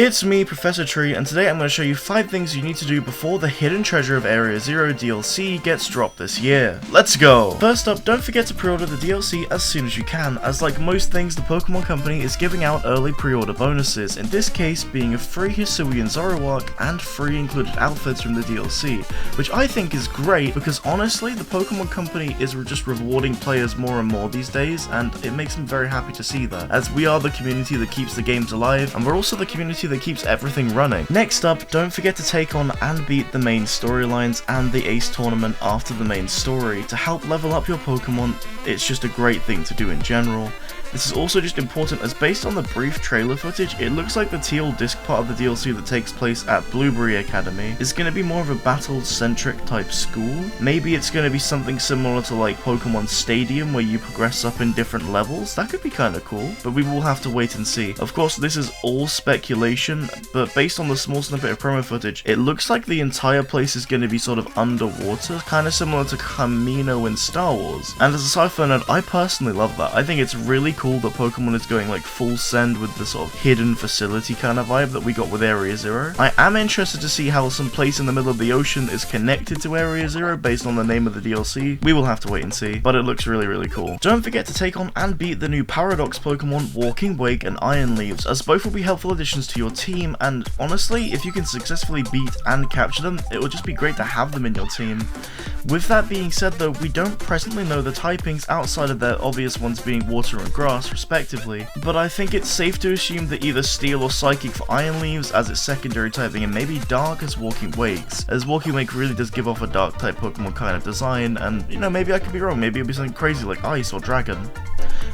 It's me, Professor Tree, and today I'm going to show you 5 things you need to do before the Hidden Treasure of Area Zero DLC gets dropped this year. Let's go! First up, don't forget to pre-order the DLC as soon as you can, as like most things, the Pokemon Company is giving out early pre-order bonuses, in this case being a free Hisuian Zoroark and free included outfits from the DLC, which I think is great because honestly, the Pokemon Company is just rewarding players more and more these days, and it makes me very happy to see that, as we are the community that keeps the games alive, and we're also the community that keeps everything running. Next up, don't forget to take on and beat the main storylines and the Ace tournament after the main story to help level up your Pokemon. It's just a great thing to do in general. This is also just important as based on the brief trailer footage, it looks like the teal disc part of the DLC that takes place at Blueberry Academy is going to be more of a battle-centric type school. Maybe it's going to be something similar to like Pokemon Stadium where you progress up in different levels. That could be kind of cool, but we will have to wait and see. Of course, this is all speculation, but based on the small snippet of promo footage, it looks like the entire place is going to be sort of underwater, kind of similar to Kamino in Star Wars. And as a sci-fi nerd, I personally love that. I think it's really cool that Pokemon is going like full send with the sort of hidden facility kind of vibe that we got with Area Zero. I am interested to see how some place in the middle of the ocean is connected to Area Zero based on the name of the DLC. We will have to wait and see, but it looks really cool. Don't forget to take on and beat the new Paradox Pokemon Walking Wake and Iron Leaves, as both will be helpful additions to your team, and honestly, if you can successfully beat and capture them, it will just be great to have them in your team. With that being said though, we don't presently know the typings outside of their obvious ones being water and grass respectively, but I think it's safe to assume that either Steel or Psychic for Iron Leaves as its secondary typing, and maybe Dark as Walking Wakes, as Walking Wake really does give off a Dark type Pokemon kind of design, and you know, maybe I could be wrong, maybe it'll be something crazy like Ice or Dragon.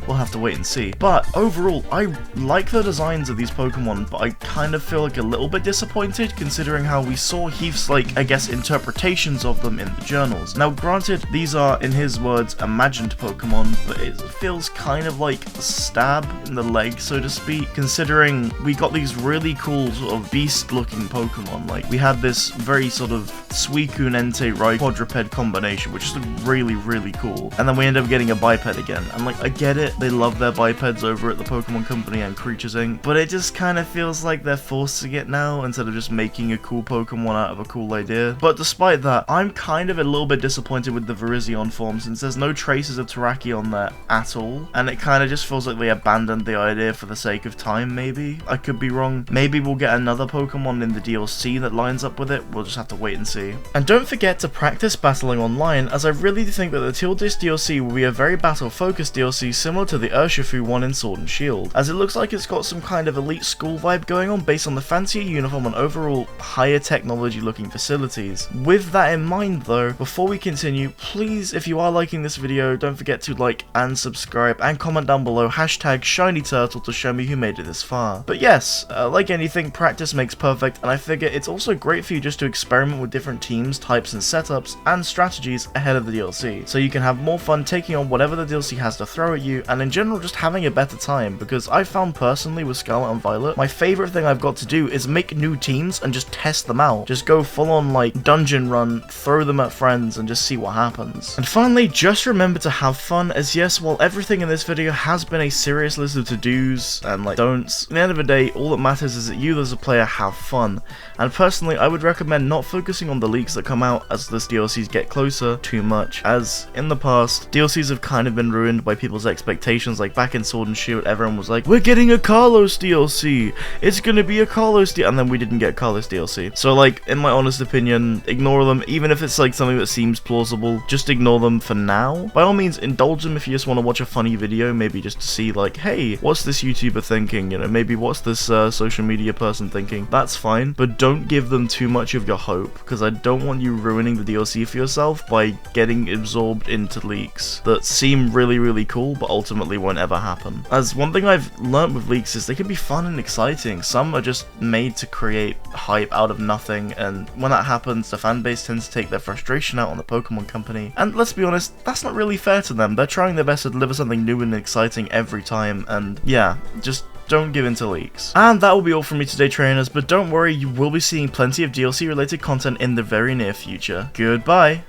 We'll have to wait and see. But overall, I like the designs of these Pokemon, but I kind of feel like a little bit disappointed considering how we saw Heath's, like, I guess, interpretations of them in the journals. Now granted, these are, in his words, imagined Pokemon, but it feels kind of like a stab in the leg, so to speak, considering we got these really cool sort of beast-looking Pokemon. Like, we had this very sort of Suicune Entei Rai quadruped combination, which is really cool. And then we end up getting a biped again. And like, I get it, they love their bipeds over at the Pokemon Company and Creatures Inc., but it just kind of feels like they're forcing it now instead of just making a cool Pokemon out of a cool idea. But despite that, I'm kind of a little bit disappointed with the Virizion form since there's no traces of Terrakion there at all, and it kind of just feels like they abandoned the idea for the sake of time, maybe? I could be wrong. Maybe we'll get another Pokemon in the DLC that lines up with it, we'll just have to wait and see. And don't forget to practice battling online, as I really think that the Teal Disc DLC will be a very battle-focused DLC similar to the Urshifu one in Sword and Shield, as it looks like it's got some kind of elite school vibe going on based on the fancier uniform and overall higher technology looking facilities. With that in mind though, before we continue, please, if you are liking this video, don't forget to like and subscribe and comment down below #ShinyTurtle to show me who made it this far. But yes, like anything, practice makes perfect, and I figure it's also great for you just to experiment with different teams, types and setups and strategies ahead of the DLC, so you can have more fun taking on whatever the DLC has to throw at you, and in general just having a better time, because I found personally with Scarlet and Violet, my favourite thing I've got to do is make new teams and just test them out. Just go full on like dungeon run, throw them at friends and just see what happens. And finally, just remember to have fun, as yes, while everything in this video has been a serious list of to-dos and like don'ts, at the end of the day, all that matters is that you as a player have fun. And personally, I would recommend not focusing on the leaks that come out as the DLCs get closer too much, as in the past, DLCs have kind of been ruined by people's expectations. Like back in Sword and Shield, everyone was like, we're getting a Carlos DLC, it's gonna be a Carlos DLC, and then we didn't get Carlos DLC. So like, in my honest opinion, ignore them, even if it's like something that seems plausible, just ignore them for now. By all means, indulge them if you just want to watch a funny video, maybe just to see like, hey, what's this YouTuber thinking, you know, maybe what's this social media person thinking, that's fine, but don't give them too much of your hope, because I don't want you ruining the DLC for yourself by getting absorbed into leaks that seem really cool, but ultimately won't ever happen. As one thing I've learnt with leaks is they can be fun and exciting. Some are just made to create hype out of nothing, and when that happens, the fanbase tends to take their frustration out on the Pokemon Company. And let's be honest, that's not really fair to them. They're trying their best to deliver something new and exciting every time, and yeah, just don't give in to leaks. And that will be all from me today, trainers, but don't worry, you will be seeing plenty of DLC related content in the very near future. Goodbye!